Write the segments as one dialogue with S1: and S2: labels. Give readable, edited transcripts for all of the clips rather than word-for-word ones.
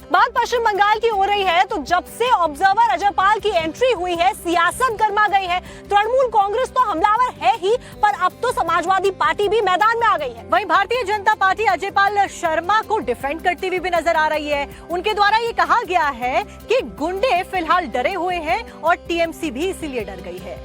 S1: बात पश्चिम बंगाल की हो रही है तो जब से ऑब्जर्वर अजय पाल की एंट्री हुई है, सियासत गर्मा गई है। तृणमूल कांग्रेस तो हमलावर है ही, पर अब तो समाजवादी पार्टी भी मैदान में आ गई है। वहीं भारतीय जनता पार्टी अजय पाल शर्मा को डिफेंड करती हुई भी नजर आ रही है। उनके द्वारा ये कहा गया है कि गुंडे फिलहाल डरे हुए हैं और टीएमसी भी इसीलिए डर गई है।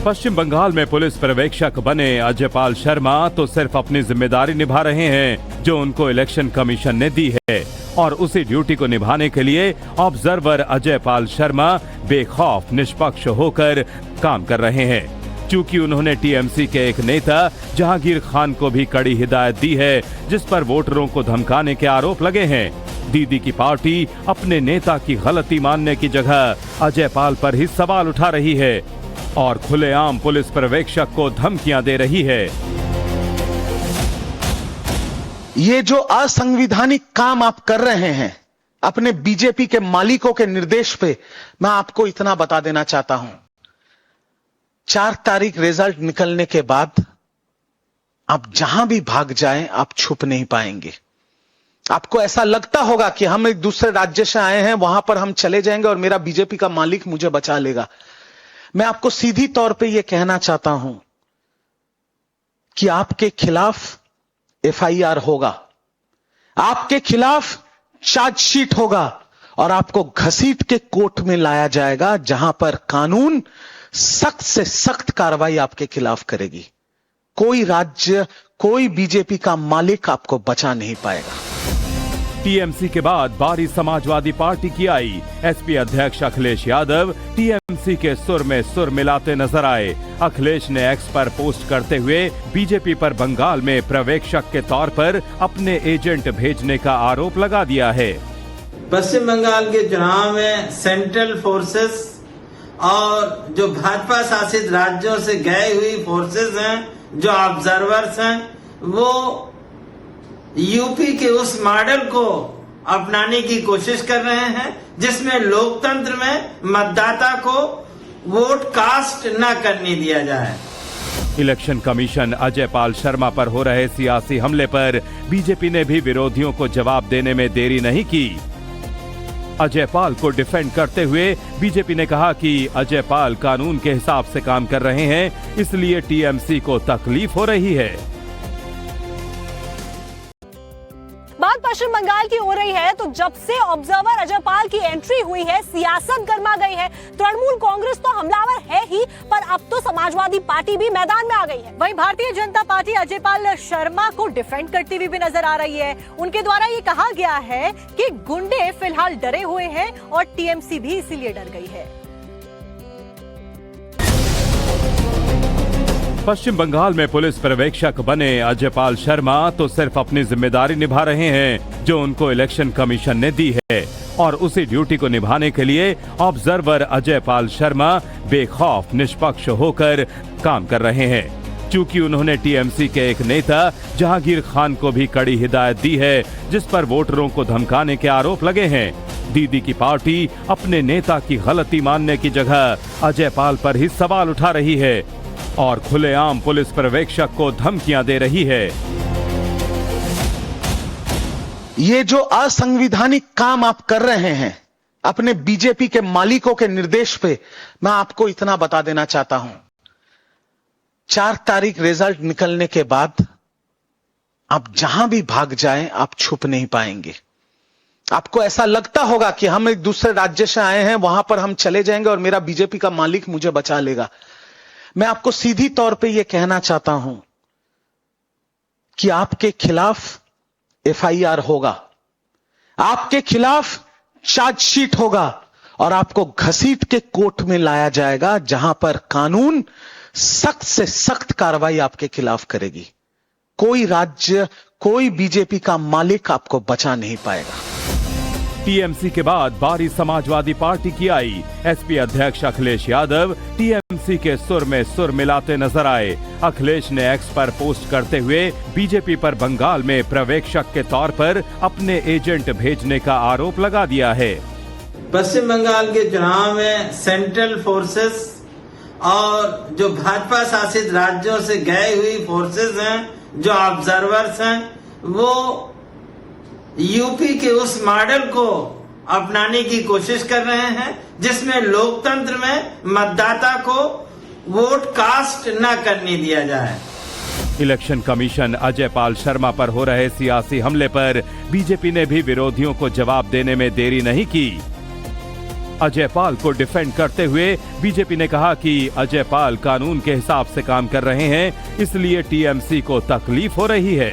S2: पश्चिम बंगाल में पुलिस पर्यवेक्षक बने अजय पाल शर्मा तो सिर्फ अपनी जिम्मेदारी निभा रहे हैं जो उनको इलेक्शन कमीशन ने दी है, और उसी ड्यूटी को निभाने के लिए ऑब्जर्वर अजय पाल शर्मा बेखौफ निष्पक्ष होकर काम कर रहे हैं। क्योंकि उन्होंने टीएमसी के एक नेता जहांगीर खान को भी कड़ी हिदायत दी है, जिस पर वोटरों को धमकाने के आरोप लगे हैं। दीदी की पार्टी अपने नेता की गलती मानने की जगह अजय पाल पर ही सवाल उठा रही है और खुलेआम पुलिस पर्यवेक्षक को धमकियां दे रही है।
S3: ये जो असंवैधानिक काम आप कर रहे हैं अपने बीजेपी के मालिकों के निर्देश पे, मैं आपको इतना बता देना चाहता हूं, 4 तारीख रिजल्ट निकलने के बाद आप जहां भी भाग जाएं, आप छुप नहीं पाएंगे। आपको ऐसा लगता होगा कि हम एक दूसरे राज्य से आए हैं, वहां पर हम चले जाएंगे और मेरा बीजेपी का मालिक मुझे बचा लेगा। मैं आपको सीधी तौर पे यह कहना चाहता हूं कि आपके खिलाफ एफआईआर होगा, आपके खिलाफ चार्जशीट होगा और आपको घसीट के कोर्ट में लाया जाएगा, जहां पर कानून सख्त से सख्त कार्रवाई आपके खिलाफ करेगी। कोई राज्य, कोई बीजेपी का मालिक आपको बचा नहीं पाएगा।
S2: टीएमसी के बाद बारी समाजवादी पार्टी की आई। एसपी अध्यक्ष अखिलेश यादव टीएमसी के सुर में सुर मिलाते नजर आए। अखिलेश ने एक्स पर पोस्ट करते हुए बीजेपी पर बंगाल में पर्यवेक्षक के तौर पर अपने एजेंट भेजने का आरोप लगा दिया है।
S4: पश्चिम बंगाल के चुनाव में सेंट्रल फोर्सेस और जो भाजपा शासित राज्यों से गए हुई फोर्सेस हैं, जो ऑब्जर्वर्स हैं, वो यूपी के उस मॉडल को अपनाने की कोशिश कर रहे हैं जिसमें लोकतंत्र में मतदाता को वोट कास्ट न करने दिया जाए।
S2: इलेक्शन कमीशन अजय पाल शर्मा पर हो रहे सियासी हमले पर बीजेपी ने भी विरोधियों को जवाब देने में देरी नहीं की। अजय पाल को डिफेंड करते हुए बीजेपी ने कहा कि अजय पाल कानून के हिसाब से काम कर रहे हैं, इसलिए टीएमसी को तकलीफ हो रही है।
S1: बात पश्चिम बंगाल की हो रही है तो जब से ऑब्जर्वर अजय पाल की एंट्री हुई है, सियासत गर्मा गई है। तृणमूल कांग्रेस तो हमलावर है ही, पर अब तो समाजवादी पार्टी भी मैदान में आ गई है। वहीं भारतीय जनता पार्टी अजय पाल शर्मा को डिफेंड करती हुई भी नजर आ रही है। उनके द्वारा ये कहा गया है कि गुंडे फिलहाल डरे हुए हैं और टीएमसी भी इसीलिए डर गई है।
S2: पश्चिम बंगाल में पुलिस पर्यवेक्षक बने अजय पाल शर्मा तो सिर्फ अपनी जिम्मेदारी निभा रहे हैं जो उनको इलेक्शन कमीशन ने दी है, और उसी ड्यूटी को निभाने के लिए ऑब्जर्वर अजय पाल शर्मा बेखौफ निष्पक्ष होकर काम कर रहे हैं। क्योंकि उन्होंने टीएमसी के एक नेता जहांगीर खान को भी कड़ी हिदायत दी है, जिस पर वोटरों को धमकाने के आरोप लगे हैं। दीदी की पार्टी अपने नेता की गलती मानने की जगह अजय पाल पर ही सवाल उठा रही है और खुलेआम पुलिस पर्यवेक्षक को धमकियां दे रही है।
S3: ये जो असंवैधानिक काम आप कर रहे हैं अपने बीजेपी के मालिकों के निर्देश पे, मैं आपको इतना बता देना चाहता हूं, 4 तारीख रिजल्ट निकलने के बाद आप जहां भी भाग जाएं, आप छुप नहीं पाएंगे। आपको ऐसा लगता होगा कि हम एक दूसरे राज्य से आए हैं, वहां पर हम चले जाएंगे और मेरा बीजेपी का मालिक मुझे बचा लेगा। मैं आपको सीधी तौर पे यह कहना चाहता हूं कि आपके खिलाफ एफआईआर होगा, आपके खिलाफ चार्जशीट होगा और आपको घसीट के कोर्ट में लाया जाएगा, जहां पर कानून सख्त से सख्त कार्रवाई आपके खिलाफ करेगी। कोई राज्य, कोई बीजेपी का मालिक आपको बचा नहीं पाएगा।
S2: टीएमसी के बाद बारी समाजवादी पार्टी की आई। एसपी अध्यक्ष अखिलेश यादव टीएमसी के सुर में सुर मिलाते नजर आए। अखिलेश ने एक्स पर पोस्ट करते हुए बीजेपी पर बंगाल में पर्यवेक्षक के तौर पर अपने एजेंट भेजने का आरोप लगा दिया है।
S4: पश्चिम बंगाल के चुनाव में सेंट्रल फोर्सेस और जो भाजपा शासित राज्यों से गए हुई फोर्सेस हैं, जो ऑब्जर्वर्स हैं, वो यूपी के उस मॉडल को अपनाने की कोशिश कर रहे हैं जिसमें लोकतंत्र में मतदाता को वोट कास्ट न करने दिया जाए।
S2: इलेक्शन कमीशन अजय पाल शर्मा पर हो रहे सियासी हमले पर बीजेपी ने भी विरोधियों को जवाब देने में देरी नहीं की। अजय पाल को डिफेंड करते हुए बीजेपी ने कहा कि अजय पाल कानून के हिसाब से काम कर रहे हैं, इसलिए टीएमसी को तकलीफ हो रही है।